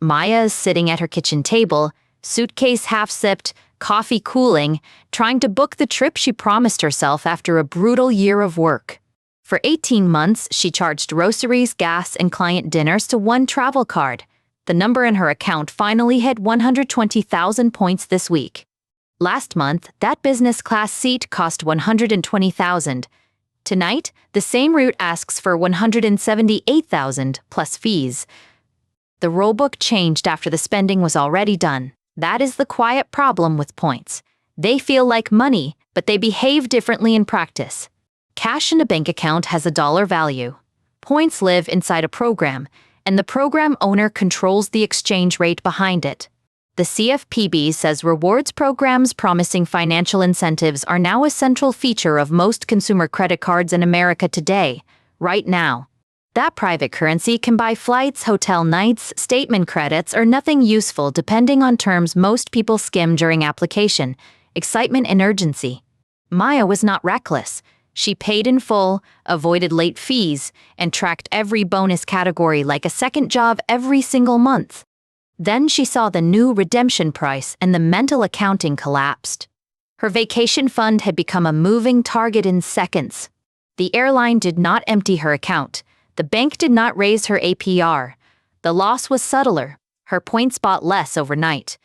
Maya is sitting at her kitchen table, suitcase half-sipped, coffee cooling, trying to book the trip she promised herself after a brutal year of work. For 18 months, she charged groceries, gas, and client dinners to one travel card. The number in her account finally hit 120,000 points this week. Last month, that business class seat cost 120,000. Tonight, the same route asks for 178,000 plus fees. The rulebook changed after the spending was already done. That is the quiet problem with points. They feel like money, but they behave differently in practice. Cash in a bank account has a dollar value. Points live inside a program, and the program owner controls the exchange rate behind it. The CFPB says rewards programs promising financial incentives are now a central feature of most consumer credit cards in America today, right now. That private currency can buy flights, hotel nights, statement credits, or nothing useful depending on terms most people skim during application, excitement and urgency. Maya was not reckless. She paid in full, avoided late fees, and tracked every bonus category like a second job every single month. Then she saw the new redemption price and the mental accounting collapsed. Her vacation fund had become a moving target in seconds. The airline did not empty her account. The bank did not raise her APR. The loss was subtler. Her points bought less overnight.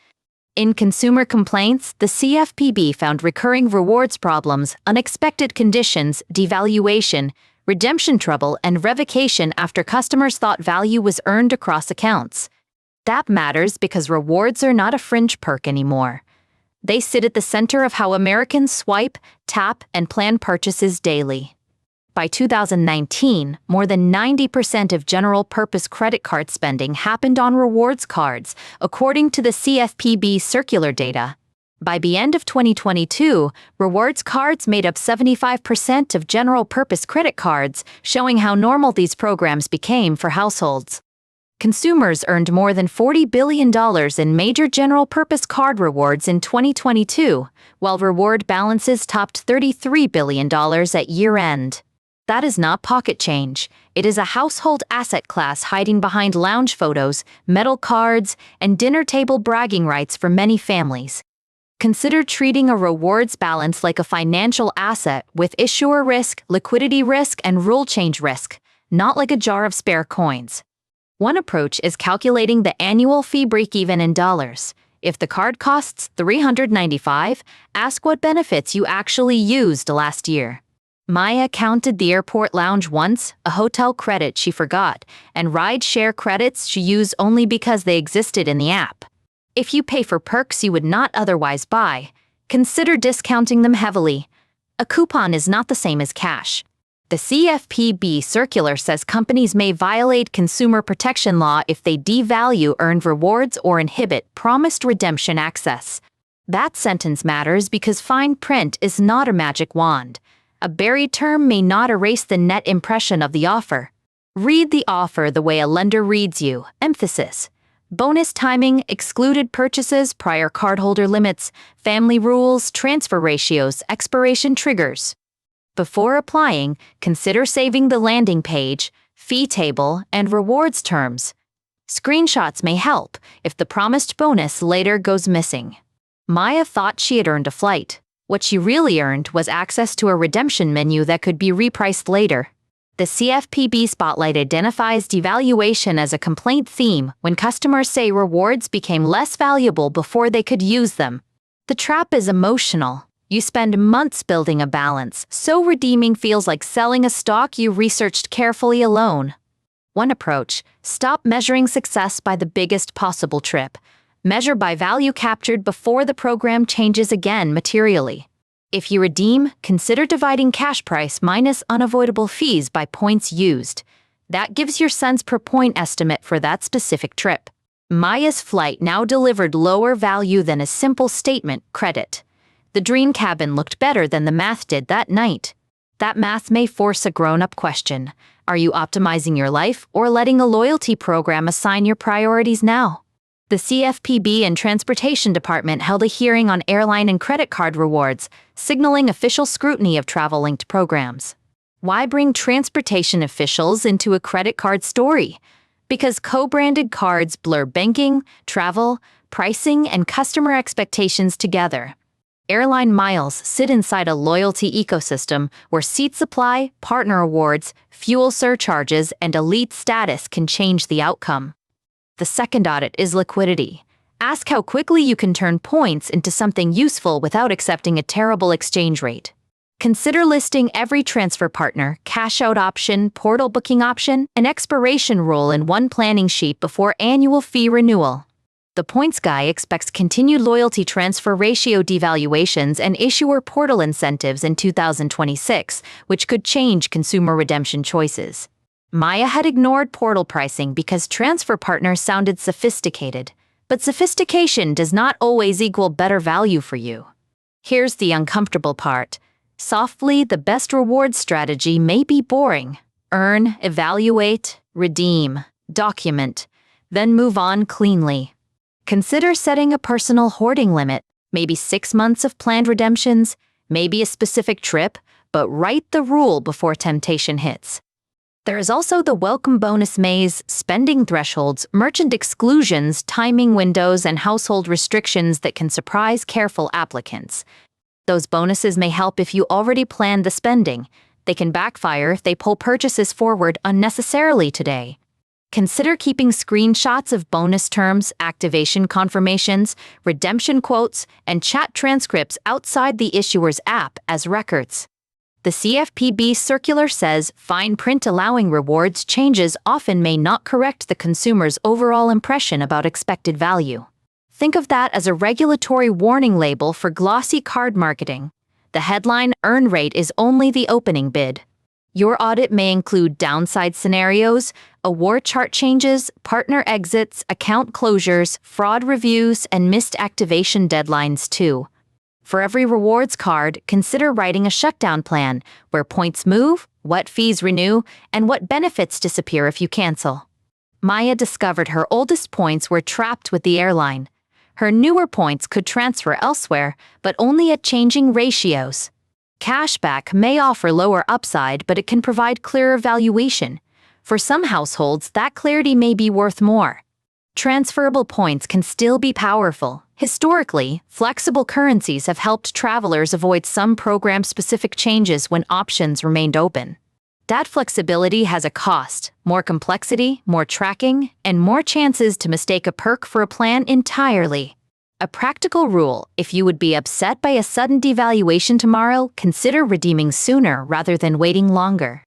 In consumer complaints, the CFPB found recurring rewards problems, unexpected conditions, devaluation, redemption trouble, and revocation after customers thought value was earned across accounts. That matters because rewards are not a fringe perk anymore. They sit at the center of how Americans swipe, tap, and plan purchases daily. By 2019, more than 90% of general-purpose credit card spending happened on rewards cards, according to the CFPB circular data. By the end of 2022, rewards cards made up 75% of general-purpose credit cards, showing how normal these programs became for households. Consumers earned more than $40 billion in major general-purpose card rewards in 2022, while reward balances topped $33 billion at year-end. That is not pocket change. It is a household asset class hiding behind lounge photos, metal cards, and dinner table bragging rights for many families. Consider treating a rewards balance like a financial asset with issuer risk, liquidity risk, and rule change risk, not like a jar of spare coins. One approach is calculating the annual fee break-even in dollars. If the card costs $395, ask what benefits you actually used last year. Maya counted the airport lounge once, a hotel credit she forgot, and ride-share credits she used only because they existed in the app. If you pay for perks you would not otherwise buy, consider discounting them heavily. A coupon is not the same as cash. The CFPB circular says companies may violate consumer protection law if they devalue earned rewards or inhibit promised redemption access. That sentence matters because fine print is not a magic wand. A buried term may not erase the net impression of the offer. Read the offer the way a lender reads you. Emphasis. Bonus timing, excluded purchases, prior cardholder limits, family rules, transfer ratios, expiration triggers. Before applying, consider saving the landing page, fee table, and rewards terms. Screenshots may help if the promised bonus later goes missing. Maya thought she had earned a flight. What she really earned was access to a redemption menu that could be repriced later. The CFPB Spotlight identifies devaluation as a complaint theme when customers say rewards became less valuable before they could use them. The trap is emotional. You spend months building a balance, so redeeming feels like selling a stock you researched carefully alone. One approach: stop measuring success by the biggest possible trip. Measure by value captured before the program changes again materially. If you redeem, consider dividing cash price minus unavoidable fees by points used. That gives your cents per point estimate for that specific trip. Maya's flight now delivered lower value than a simple statement credit. The dream cabin looked better than the math did that night. That math may force a grown-up question. Are you optimizing your life or letting a loyalty program assign your priorities now? The CFPB and Transportation Department held a hearing on airline and credit card rewards, signaling official scrutiny of travel-linked programs. Why bring transportation officials into a credit card story? Because co-branded cards blur banking, travel, pricing, and customer expectations together. Airline miles sit inside a loyalty ecosystem where seat supply, partner awards, fuel surcharges, and elite status can change the outcome. The second audit is liquidity. Ask how quickly you can turn points into something useful without accepting a terrible exchange rate. Consider listing every transfer partner, cash-out option, portal booking option, and expiration rule in one planning sheet before annual fee renewal. The Points Guy expects continued loyalty transfer ratio devaluations and issuer portal incentives in 2026, which could change consumer redemption choices. Maya had ignored portal pricing because transfer partners sounded sophisticated, but sophistication does not always equal better value for you. Here's the uncomfortable part. Softly, the best reward strategy may be boring. Earn, evaluate, redeem, document, then move on cleanly. Consider setting a personal hoarding limit, maybe 6 months of planned redemptions, maybe a specific trip, but write the rule before temptation hits. There is also the welcome bonus maze, spending thresholds, merchant exclusions, timing windows, and household restrictions that can surprise careful applicants. Those bonuses may help if you already planned the spending. They can backfire if they pull purchases forward unnecessarily today. Consider keeping screenshots of bonus terms, activation confirmations, redemption quotes, and chat transcripts outside the issuer's app as records. The CFPB circular says fine print allowing rewards changes often may not correct the consumer's overall impression about expected value. Think of that as a regulatory warning label for glossy card marketing. The headline earn rate is only the opening bid. Your audit may include downside scenarios, award chart changes, partner exits, account closures, fraud reviews, and missed activation deadlines too. For every rewards card, consider writing a shutdown plan where points move, what fees renew, and what benefits disappear if you cancel. Maya discovered her oldest points were trapped with the airline. Her newer points could transfer elsewhere, but only at changing ratios. Cashback may offer lower upside, but it can provide clearer valuation. For some households, that clarity may be worth more. Transferable points can still be powerful. Historically, flexible currencies have helped travelers avoid some program-specific changes when options remained open. That flexibility has a cost: more complexity, more tracking, and more chances to mistake a perk for a plan entirely. A practical rule: if you would be upset by a sudden devaluation tomorrow, consider redeeming sooner rather than waiting longer.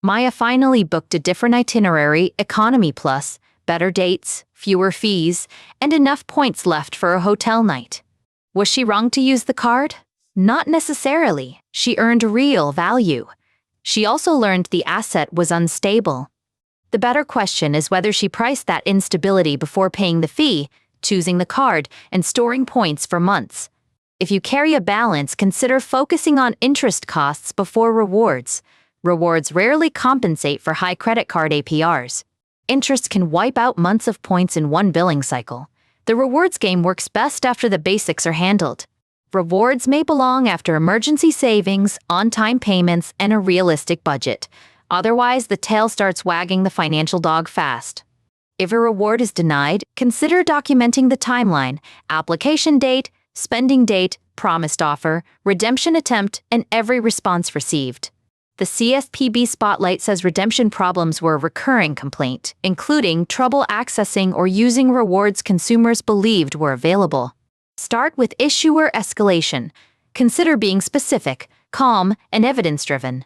Maya finally booked a different itinerary, Economy Plus, better dates, fewer fees, and enough points left for a hotel night. Was she wrong to use the card? Not necessarily. She earned real value. She also learned the asset was unstable. The better question is whether she priced that instability before paying the fee, choosing the card, and storing points for months. If you carry a balance, consider focusing on interest costs before rewards. Rewards rarely compensate for high credit card APRs. Interest can wipe out months of points in one billing cycle. The rewards game works best after the basics are handled. Rewards may belong after emergency savings, on-time payments, and a realistic budget. Otherwise, the tail starts wagging the financial dog fast. If a reward is denied, consider documenting the timeline, application date, spending date, promised offer, redemption attempt, and every response received. The CFPB Spotlight says redemption problems were a recurring complaint, including trouble accessing or using rewards consumers believed were available. Start with issuer escalation. Consider being specific, calm, and evidence-driven.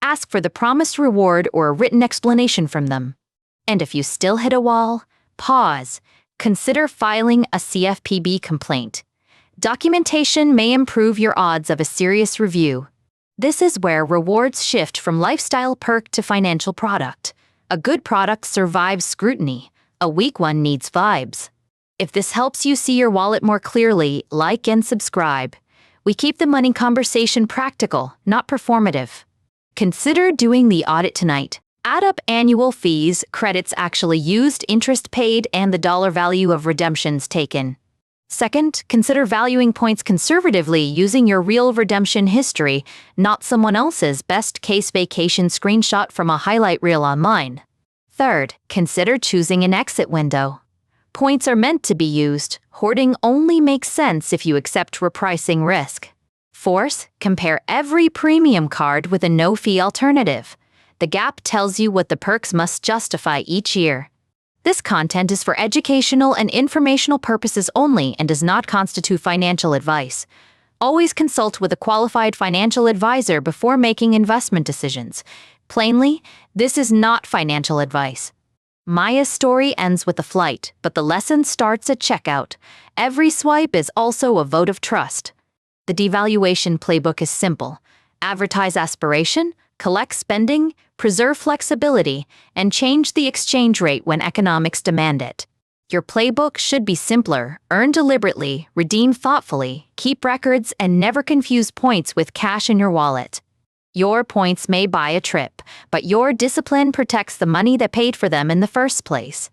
Ask for the promised reward or a written explanation from them. And if you still hit a wall, pause. Consider filing a CFPB complaint. Documentation may improve your odds of a serious review. This is where rewards shift from lifestyle perk to financial product. A good product survives scrutiny. A weak one needs vibes. If this helps you see your wallet more clearly, like and subscribe. We keep the money conversation practical, not performative. Consider doing the audit tonight. Add up annual fees, credits actually used, interest paid, and the dollar value of redemptions taken. Second, consider valuing points conservatively using your real redemption history, not someone else's best-case vacation screenshot from a highlight reel online. Third, consider choosing an exit window. Points are meant to be used. Hoarding only makes sense if you accept repricing risk. Fourth, compare every premium card with a no-fee alternative. The gap tells you what the perks must justify each year. This content is for educational and informational purposes only and does not constitute financial advice. Always consult with a qualified financial advisor before making investment decisions. Plainly, this is not financial advice. Maya's story ends with a flight, but the lesson starts at checkout. Every swipe is also a vote of trust. The devaluation playbook is simple. Advertise aspiration, collect spending, preserve flexibility, and change the exchange rate when economics demand it. Your playbook should be simpler: earn deliberately, redeem thoughtfully, keep records, and never confuse points with cash in your wallet. Your points may buy a trip, but your discipline protects the money that paid for them in the first place.